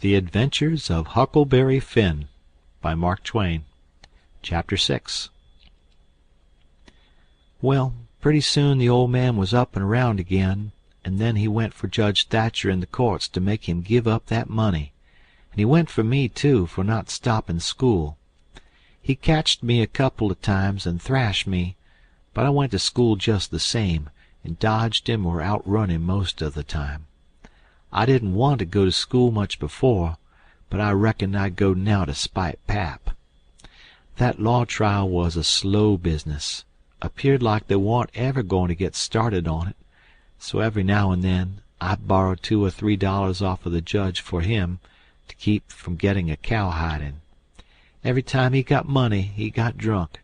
The Adventures of Huckleberry Finn by Mark Twain. Chapter 6. Well, pretty soon the old man was up and around again, and then he went for Judge Thatcher in the courts to make him give up that money, and he went for me too for not stopping school. He catched me a couple of times and thrashed me, but I went to school just the same, and dodged him or outrun him most of the time. I didn't want to go to school much before, but I reckoned I'd go now to spite pap. That law trial was a slow business. Appeared like they warn't ever going to get started on it, so every now and then I borrowed $2 or $3 off of the judge for him to keep from getting a cowhiding. Every time he got money he got drunk,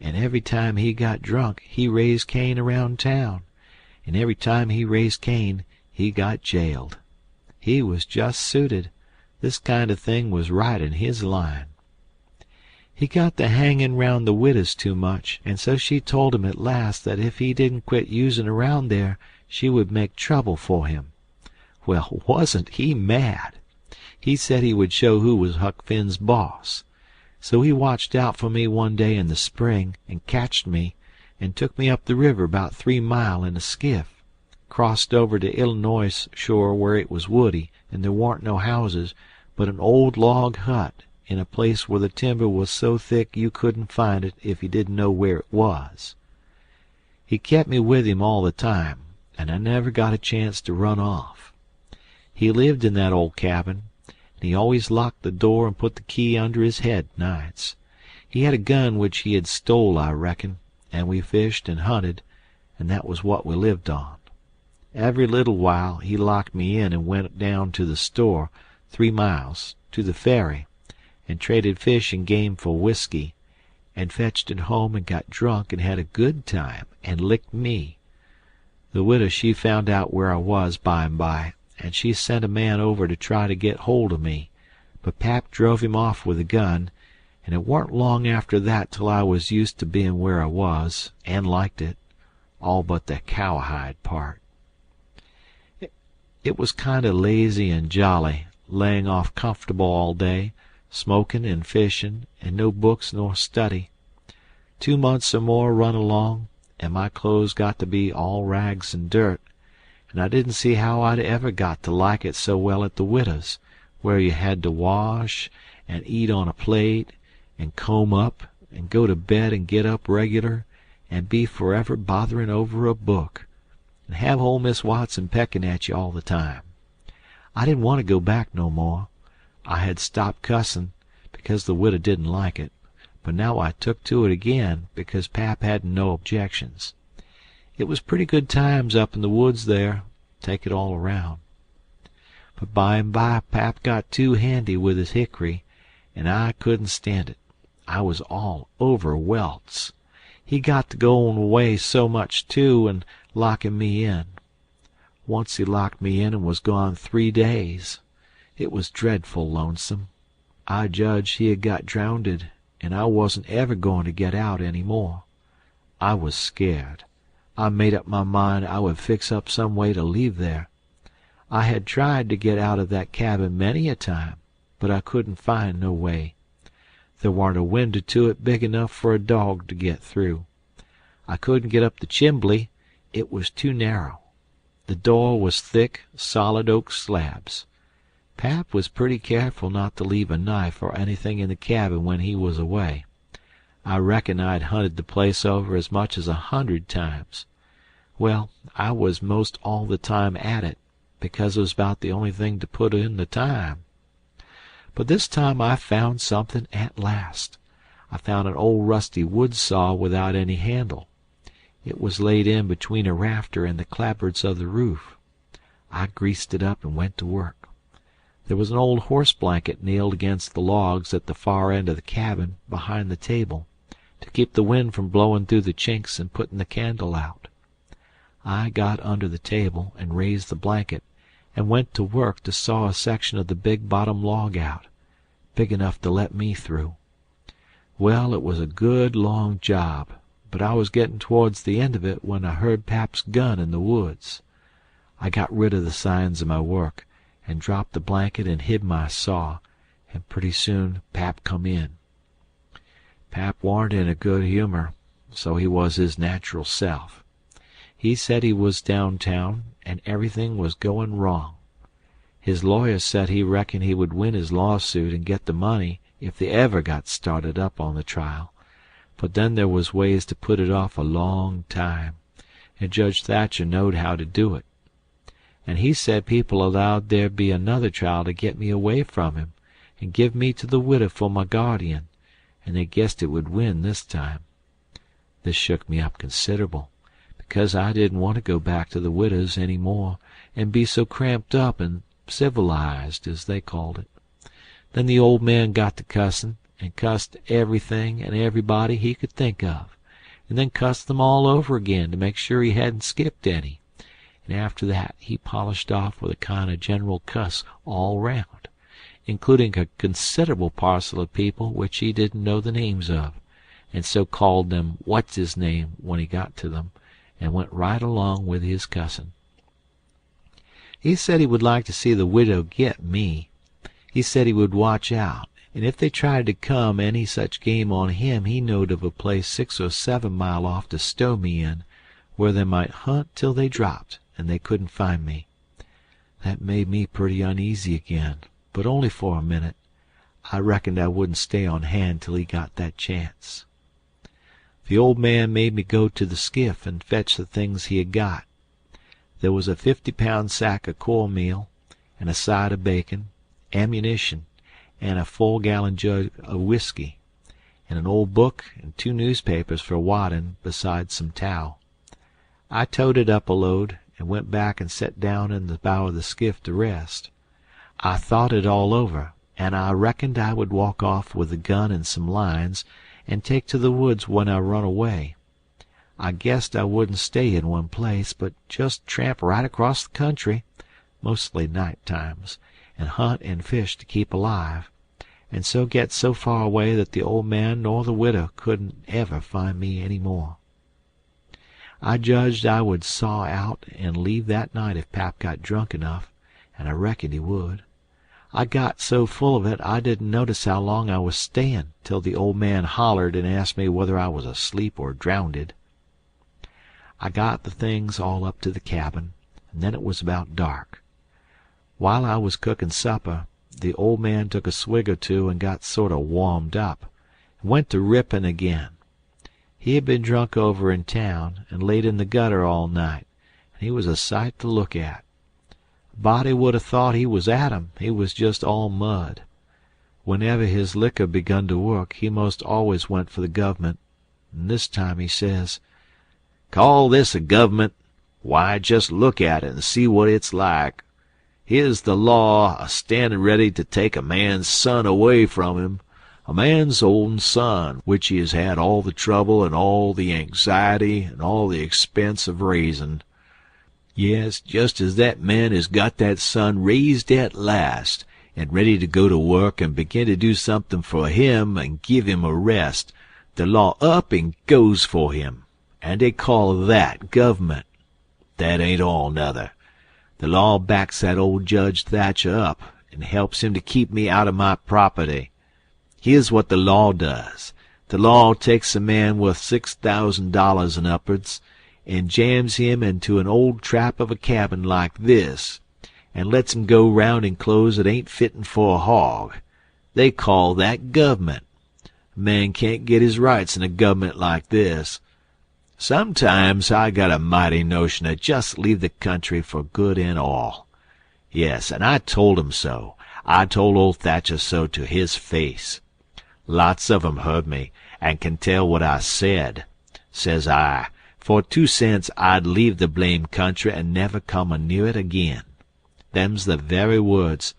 and every time he got drunk he raised Cain around town, and every time he raised Cain he got jailed. He was just suited. This kind of thing was right in his line. He got to hanging round the widows too much, and so she told him at last that if he didn't quit using around there she would make trouble for him. Well, wasn't he mad? He said he would show who was Huck Finn's boss. So he watched out for me one day in the spring and catched me and took me up the river about 3 mile in a skiff. Crossed over to Illinois shore where it was woody and there warn't no houses but an old log hut in a place where the timber was so thick you couldn't find it if you didn't know where it was. He kept me with him all the time, and I never got a chance to run off. He lived in that old cabin, and he always locked the door and put the key under his head nights. He had a gun which he had stole, I reckon, and we fished and hunted, and that was what we lived on. Every little while he locked me in and went down to the store, 3 miles, to the ferry, and traded fish and game for whiskey, and fetched it home and got drunk and had a good time, and licked me. The widow she found out where I was by and by, and she sent a man over to try to get hold of me, but pap drove him off with a gun, and it warn't long after that till I was used to being where I was, and liked it, all but the cowhide part. It was kind of lazy and jolly, laying off comfortable all day, smoking and fishing, and no books nor study. 2 months or more run along, and my clothes got to be all rags and dirt, and I didn't see how I'd ever got to like it so well at the widow's, where you had to wash and eat on a plate, and comb up, and go to bed and get up regular, and be forever bothering over a book, and have old Miss Watson pecking at you all the time. I didn't want to go back no more. I had stopped cussin' because the widow didn't like it, but now I took to it again because pap hadn't no objections. It was pretty good times up in the woods there, take it all around. But by and by pap got too handy with his hickory, and I couldn't stand it. I was all over welts. He got to going away so much too, and locking me in. Once he locked me in and was gone 3 days. It was dreadful lonesome. I judged he had got drownded, and I wasn't ever going to get out any more. I was scared. I made up my mind I would fix up some way to leave there. I had tried to get out of that cabin many a time, but I couldn't find no way. There warn't a window to it big enough for a dog to get through. I couldn't get up the chimbley. It was too narrow. The door was thick, solid oak slabs. Pap was pretty careful not to leave a knife or anything in the cabin when he was away. I reckon I'd hunted the place over as much as 100 times. Well, I was most all the time at it, because it was about the only thing to put in the time. But this time I found something at last. I found an old rusty wood saw without any handle. It was laid in between a rafter and the clapboards of the roof. I greased it up and went to work. There was an old horse blanket nailed against the logs at the far end of the cabin behind the table, to keep the wind from blowing through the chinks and putting the candle out. I got under the table and raised the blanket, and went to work to saw a section of the big bottom log out, big enough to let me through. Well, it was a good long job, but I was getting towards the end of it when I heard pap's gun in the woods. I got rid of the signs of my work, and dropped the blanket and hid my saw, and pretty soon Pap come in. Pap warn't in a good humor, so he was his natural self. He said he was downtown, and everything was going wrong. His lawyer said he reckoned he would win his lawsuit and get the money if they ever got started up on the trial, but then there was ways to put it off a long time, and Judge Thatcher knowed how to do it. And he said people allowed there'd be another trial to get me away from him and give me to the widow for my guardian, and they guessed it would win this time. This shook me up considerable, because I didn't want to go back to the widow's any more and be so cramped up and civilized, as they called it. Then the old man got to cussin', and cussed everything and everybody he could think of, and then cussed them all over again to make sure he hadn't skipped any, and after that he polished off with a kind of general cuss all round, including a considerable parcel of people which he didn't know the names of, and so called them what's-his-name when he got to them, and went right along with his cussin'. He said he would like to see the widow get me. He said he would watch out, and if they tried to come any such game on him, he knowed of a place 6 or 7 mile off to stow me in, where they might hunt till they dropped, and they couldn't find me. That made me pretty uneasy again, but only for a minute. I reckoned I wouldn't stay on hand till he got that chance. The old man made me go to the skiff and fetch the things he had got. There was a 50-pound sack of cornmeal, and a side of bacon, ammunition, and a 4-gallon jug of whiskey, and an old book and 2 newspapers for wadding, besides some towel. I towed it up a load, and went back and set down in the bow of the skiff to rest. I thought it all over, and I reckoned I would walk off with the gun and some lines, and take to the woods when I run away. I guessed I wouldn't stay in one place, but just tramp right across the country, mostly night times, and hunt and fish to keep alive, and so get so far away that the old man nor the widow couldn't ever find me any more. I judged I would saw out and leave that night if Pap got drunk enough, and I reckoned he would. I got so full of it I didn't notice how long I was stayin' till the old man hollered and asked me whether I was asleep or drownded. I got the things all up to the cabin, and then it was about dark. While I was cooking supper, the old man took a swig or two and got sort of warmed up, and went to ripping again. He had been drunk over in town, and laid in the gutter all night, and he was a sight to look at. A body would have thought he was Adam, he was just all mud. Whenever his liquor begun to work, he most always went for the government, and this time he says, "Call this a government? Why, just look at it and see what it's like. Here's the law a-standing ready to take a man's son away from him, a man's own son, which he has had all the trouble and all the anxiety and all the expense of raising. Yes, just as that man has got that son raised at last, and ready to go to work and begin to do something for him and give him a rest, the law up and goes for him, and they call that government. That ain't all, nuther. The law backs that old Judge Thatcher up, and helps him to keep me out of my property. Here's what the law does. The law takes a man worth $6,000 and upwards, and jams him into an old trap of a cabin like this, and lets him go round in clothes that ain't fittin' for a hog. They call that government. A man can't get his rights in a government like this. Sometimes I got a mighty notion to just leave the country for good and all. Yes, and I told him so. I told old Thatcher so to his face. Lots of 'em heard me, and can tell what I said. Says I, for 2 cents I'd leave the blame country and never come a-near it again. Them's the very words.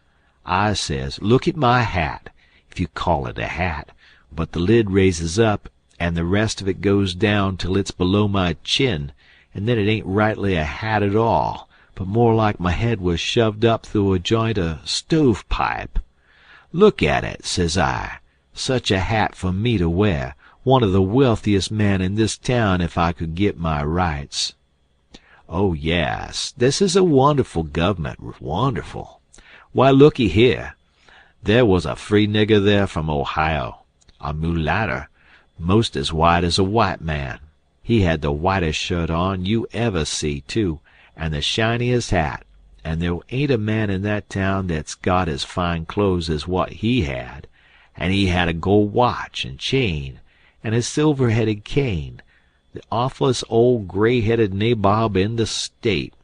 I says, look at my hat, if you call it a hat, but the lid raises up, and the rest of it goes down till it's below my chin, and then it ain't rightly a hat at all, but more like my head was shoved up through a joint of stove-pipe. Look at it, says I. Such a hat for me to wear, one of the wealthiest men in this town if I could get my rights. Oh, yes, this is a wonderful government, wonderful. Why, looky here. There was a free nigger there from Ohio, a mulatter, most as white as a white man. He had the whitest shirt on you ever see, too, and the shiniest hat, and there ain't a man in that town that's got as fine clothes as what he had, and he had a gold watch and chain, and a silver-headed cane, the awfulest old gray-headed nabob in the state.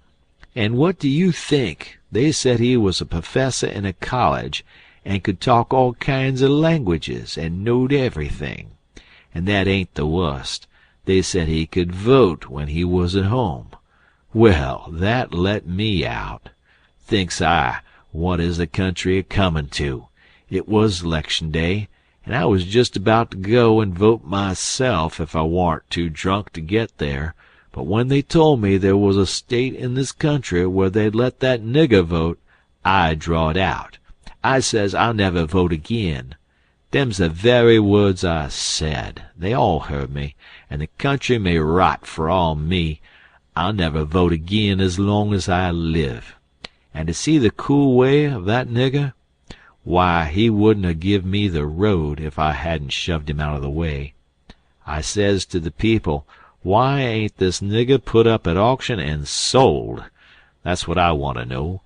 And what do you think? They said he was a professor in a college, and could talk all kinds of languages, and knowed everything. And that ain't the worst. They said he could vote when he was at home. Well, that let me out. Thinks I, what is the country a-comin' to? It was 'lection day, and I was just about to go and vote myself if I warn't too drunk to get there, but when they told me there was a state in this country where they'd let that nigger vote, I drawed out. I says I'll never vote agin. Them's the very words I said. They all heard me, and the country may rot for all me. I'll never vote agin as long as I live. And to see the cool way of that nigger, why, he wouldn't have give me the road if I hadn't shoved him out of the way. I says to the people, why ain't this nigger put up at auction and sold? That's what I want to know.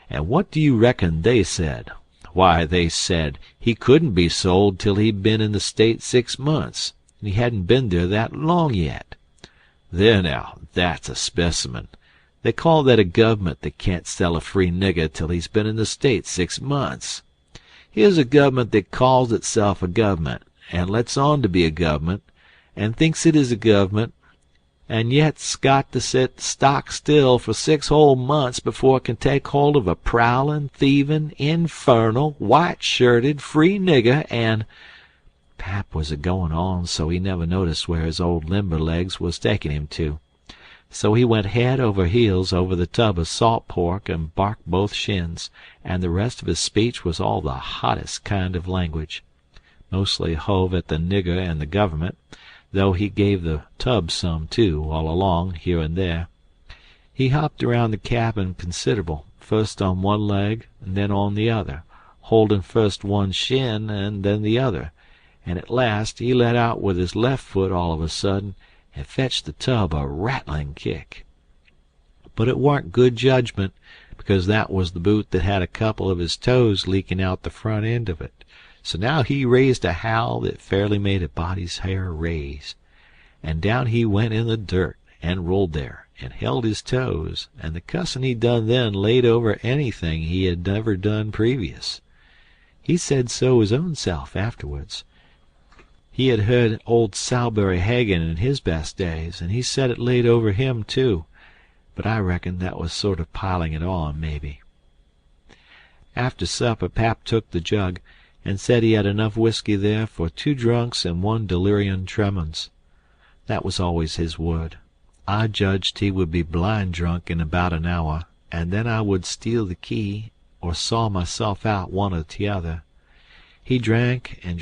And what do you reckon they said? Why, they said he couldn't be sold till he'd been in the state 6 months, and he hadn't been there that long yet. There now, that's a specimen. They call that a government that can't sell a free nigger till he's been in the state 6 months. Here's a government that calls itself a government, and lets on to be a government, and thinks it is a government, and yet's got to sit stock still for 6 whole months before it can take hold of a prowling, thieving, infernal, white-shirted, free nigger, and—" Pap was a-going on so he never noticed where his old limber-legs was taking him to. So he went head over heels over the tub of salt pork and barked both shins, and the rest of his speech was all the hottest kind of language. Mostly hove at the nigger and the government, though he gave the tub some, too, all along, here and there. He hopped around the cabin considerable, first on one leg and then on the other, holding first one shin and then the other, and at last he let out with his left foot all of a sudden and fetched the tub a rattling kick. But it warn't good judgment, because that was the boot that had a couple of his toes leaking out the front end of it. So now he raised a howl that fairly made a body's hair raise, and down he went in the dirt, and rolled there, and held his toes, and the cussin' he done then laid over anything he had never done previous. He said so his own self afterwards. He had heard old Salisbury Hagan in his best days, and he said it laid over him too, but I reckon that was sort of piling it on, maybe. After supper Pap took the jug, and said he had enough whiskey there for 2 drunks and 1 delirium tremens. That was always his word. I judged he would be blind drunk in about an hour, and then I would steal the key, or saw myself out one or t'other. He drank and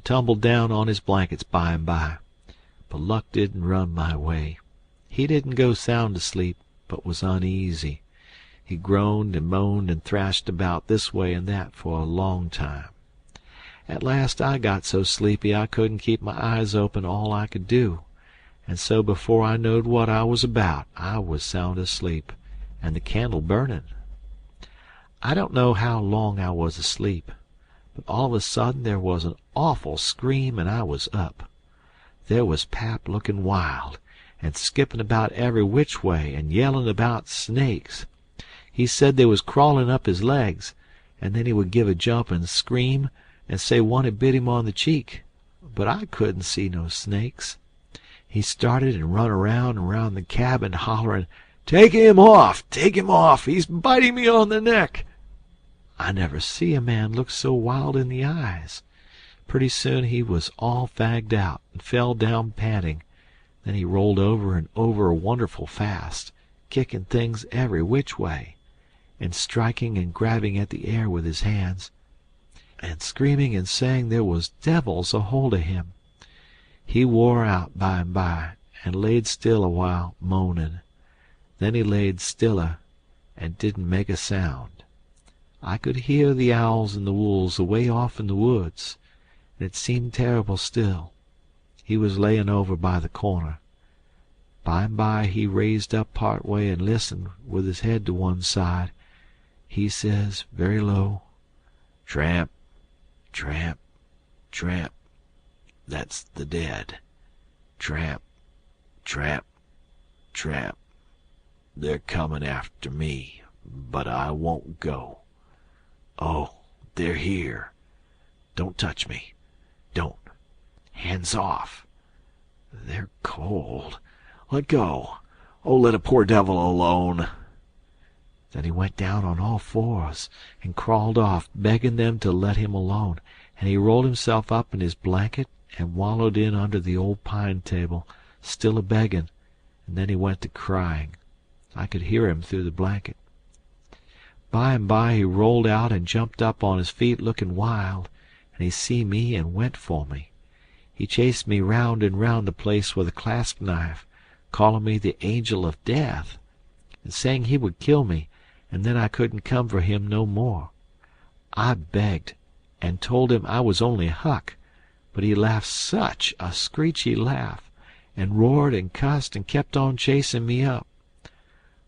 tumbled down on his blankets by and by, but luck didn't run my way. He didn't go sound asleep, but was uneasy. He groaned and moaned and thrashed about this way and that for a long time. At last I got so sleepy I couldn't keep my eyes open all I could do, and so before I knowed what I was about I was sound asleep, and the candle burning. I don't know how long I was asleep, but all of a sudden there was an awful scream and I was up. There was Pap looking wild, and skipping about every which way and yelling about snakes. He said they was crawling up his legs, and then he would give a jump and scream, and say one had bit him on the cheek, but I couldn't see no snakes. He started and run around and around the cabin, hollering, "Take him off! Take him off! He's biting me on the neck!" I never see a man look so wild in the eyes. Pretty soon he was all fagged out and fell down panting. Then he rolled over and over wonderful fast, kicking things every which way, and striking and grabbing at the air with his hands, and screaming and saying there was devils a hold of him. He wore out by and by, and laid still a while, moaning. Then he laid stiller, and didn't make a sound. I could hear the owls and the wolves away off in the woods, and it seemed terrible still. He was layin' over by the corner. By and by he raised up part way and listened, with his head to one side. He says, very low, "Tramp, tramp, tramp. That's the dead. Tramp, tramp, tramp. They're comin' after me, but I won't go. Oh, they're here. Don't touch me. Don't. Hands off. They're cold. Let go. Oh, let a poor devil alone." Then he went down on all fours and crawled off, begging them to let him alone, and he rolled himself up in his blanket and wallowed in under the old pine table, still a-begging, and then he went to crying. I could hear him through the blanket. By and by he rolled out and jumped up on his feet looking wild, and he see me and went for me. He chased me round and round the place with a clasp knife, calling me the angel of death, and saying he would kill me, and then I couldn't come for him no more. I begged, and told him I was only Huck, but he laughed such a screechy laugh, and roared and cussed and kept on chasing me up.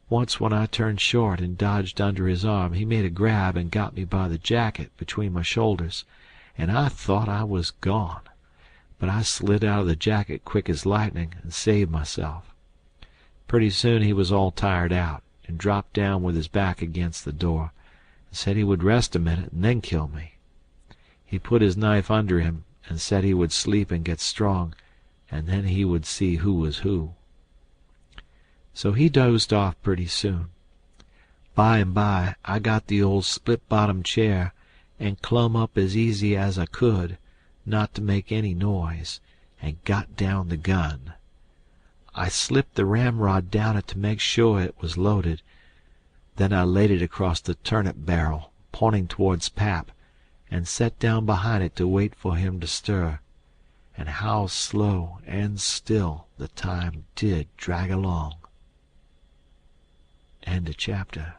Once when I turned short and dodged under his arm, he made a grab and got me by the jacket between my shoulders, and I thought I was gone. But I slid out of the jacket quick as lightning and saved myself. Pretty soon he was all tired out, and dropped down with his back against the door, and said he would rest a minute and then kill me. He put his knife under him and said he would sleep and get strong, and then he would see who was who. So he dozed off pretty soon. By and by I got the old split-bottom chair and clumb up as easy as I could, not to make any noise, and got down the gun. I slipped the ramrod down it to make sure it was loaded. Then I laid it across the turnip barrel, pointing towards Pap, and sat down behind it to wait for him to stir. And how slow and still the time did drag along. End of chapter.